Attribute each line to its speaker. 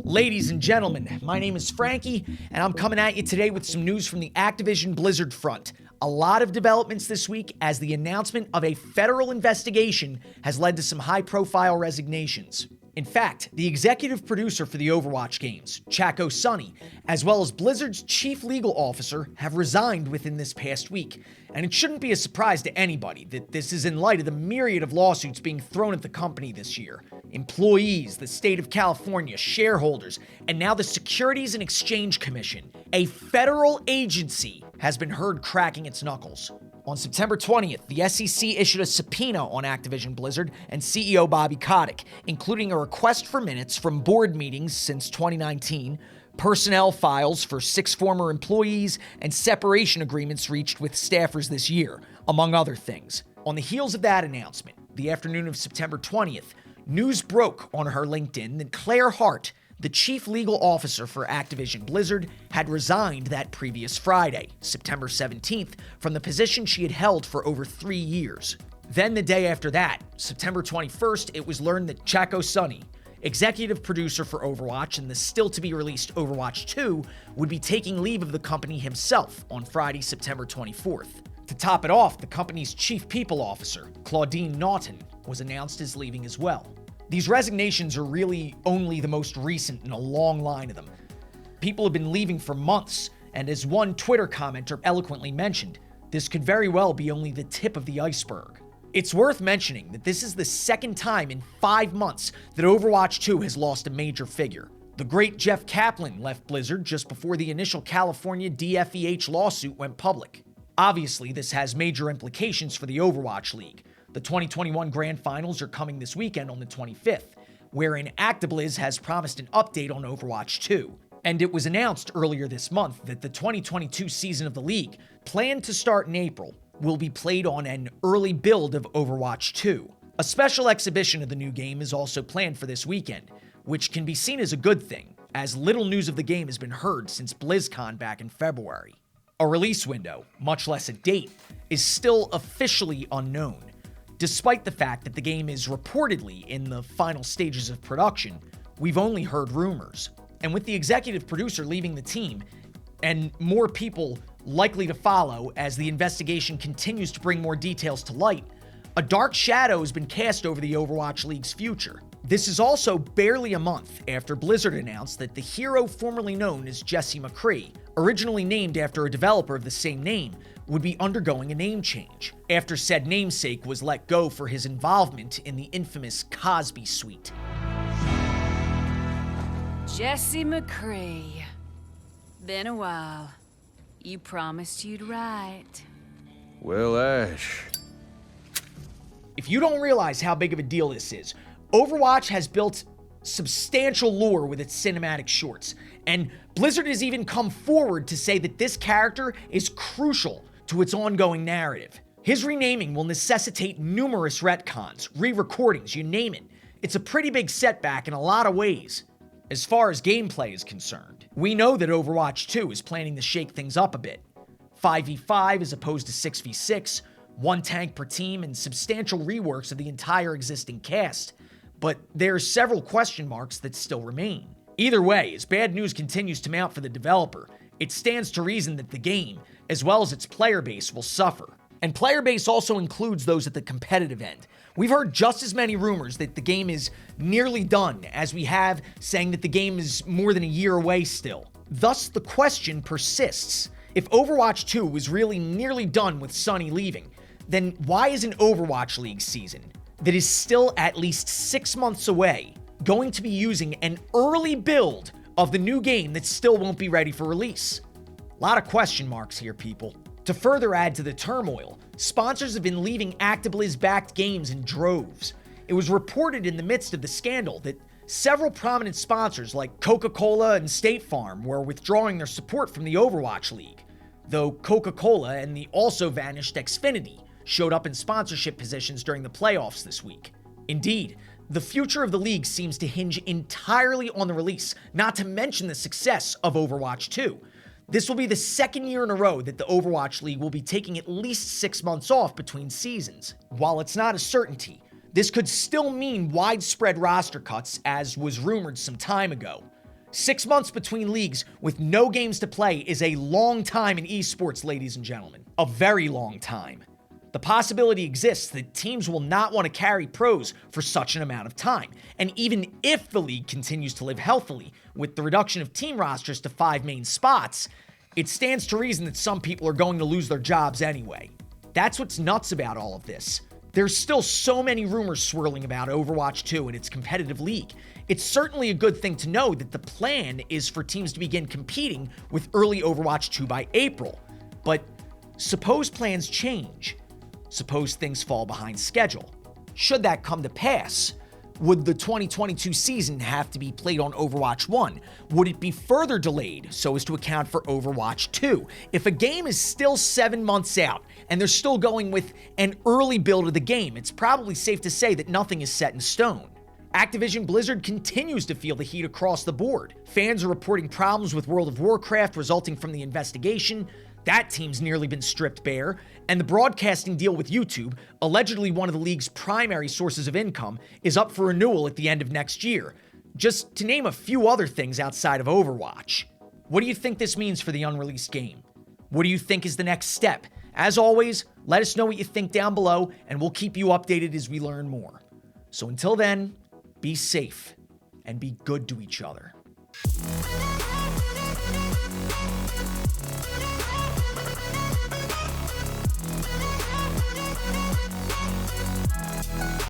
Speaker 1: Ladies and gentlemen, my name is Frankie, and I'm coming at you today with some news from the Activision Blizzard front. A lot of developments this week as the announcement of a federal investigation has led to some high-profile resignations. In fact, the executive producer for the Overwatch games, Chacko Sonny, as well as Blizzard's chief legal officer, have resigned within this past week. And it shouldn't be a surprise to anybody that this is in light of the myriad of lawsuits being thrown at the company this year. Employees, the state of California, shareholders, and now the Securities and Exchange Commission, a federal agency, has been heard cracking its knuckles. On September 20th, the SEC issued a subpoena on Activision Blizzard and CEO Bobby Kotick, including a request for minutes from board meetings since 2019, personnel files for 6 former employees, and separation agreements reached with staffers this year, among other things. On the heels of that announcement, the afternoon of September 20th, news broke on her LinkedIn that Claire Hart, the chief legal officer for Activision Blizzard, had resigned that previous Friday, September 17th, from the position she had held for over 3 years. Then the day after that, September 21st, it was learned that Chacko Sonny, executive producer for Overwatch and the still-to-be-released Overwatch 2, would be taking leave of the company himself on Friday, September 24th. To top it off, the company's chief people officer, Claudine Naughton, was announced as leaving as well. These resignations are really only the most recent in a long line of them. People have been leaving for months, and as one Twitter commenter eloquently mentioned, this could very well be only the tip of the iceberg. It's worth mentioning that this is the second time in 5 months that Overwatch 2 has lost a major figure. The great Jeff Kaplan left Blizzard just before the initial California DFEH lawsuit went public. Obviously, this has major implications for the Overwatch League. The 2021 Grand Finals are coming this weekend on the 25th, wherein ActiBliz has promised an update on Overwatch 2. And it was announced earlier this month that the 2022 season of the league, planned to start in April, will be played on an early build of Overwatch 2. A special exhibition of the new game is also planned for this weekend, which can be seen as a good thing, as little news of the game has been heard since BlizzCon back in February. A release window, much less a date, is still officially unknown. Despite the fact that the game is reportedly in the final stages of production, we've only heard rumors. And with the executive producer leaving the team, and more people likely to follow as the investigation continues to bring more details to light, a dark shadow has been cast over the Overwatch League's future. This is also barely a month after Blizzard announced that the hero formerly known as Jesse McCree, originally named after a developer of the same name, would be undergoing a name change, after said namesake was let go for his involvement in the infamous Cosby Suite.
Speaker 2: Jesse McCree. Been a while. You promised you'd write.
Speaker 3: Well, Ash.
Speaker 1: If you don't realize how big of a deal this is, Overwatch has built substantial lore with its cinematic shorts, and Blizzard has even come forward to say that this character is crucial to its ongoing narrative. His renaming will necessitate numerous retcons, re-recordings, you name it. It's a pretty big setback in a lot of ways. As far as gameplay is concerned, we know that Overwatch 2 is planning to shake things up a bit. 5v5 as opposed to 6v6, 1 tank per team, and substantial reworks of the entire existing cast. But there are several question marks that still remain. Either way, as bad news continues to mount for the developer, it stands to reason that the game, as well as its player base, will suffer. And player base also includes those at the competitive end. We've heard just as many rumors that the game is nearly done as we have saying that the game is more than a year away still. Thus, the question persists. If Overwatch 2 was really nearly done with Sonny leaving, then why is an Overwatch League season that is still at least 6 months away going to be using an early build of the new game that still won't be ready for release? A lot of question marks here, people. To further add to the turmoil, sponsors have been leaving ActiBliz-backed games in droves. It was reported in the midst of the scandal that several prominent sponsors like Coca-Cola and State Farm were withdrawing their support from the Overwatch League, though Coca-Cola and the also vanished Xfinity showed up in sponsorship positions during the playoffs this week. Indeed, the future of the league seems to hinge entirely on the release, not to mention the success of Overwatch 2. This will be the second year in a row that the Overwatch League will be taking at least 6 months off between seasons. While it's not a certainty, this could still mean widespread roster cuts, as was rumored some time ago. 6 months between leagues with no games to play is a long time in esports, ladies and gentlemen. A very long time. The possibility exists that teams will not want to carry pros for such an amount of time. And even if the league continues to live healthily with the reduction of team rosters to 5 main spots, it stands to reason that some people are going to lose their jobs anyway. That's what's nuts about all of this. There's still so many rumors swirling about Overwatch 2 and its competitive league. It's certainly a good thing to know that the plan is for teams to begin competing with early Overwatch 2 by April. But suppose plans change. Suppose things fall behind schedule. Should that come to pass, would the 2022 season have to be played on Overwatch 1? Would it be further delayed so as to account for Overwatch 2? If a game is still 7 months out and they're still going with an early build of the game, it's probably safe to say that nothing is set in stone. Activision Blizzard continues to feel the heat across the board. Fans are reporting problems with World of Warcraft resulting from the investigation. That team's nearly been stripped bare, and the broadcasting deal with YouTube, allegedly one of the league's primary sources of income, is up for renewal at the end of next year. Just to name a few other things outside of Overwatch. What do you think this means for the unreleased game? What do you think is the next step? As always, let us know what you think down below, and we'll keep you updated as we learn more. So until then, be safe and be good to each other.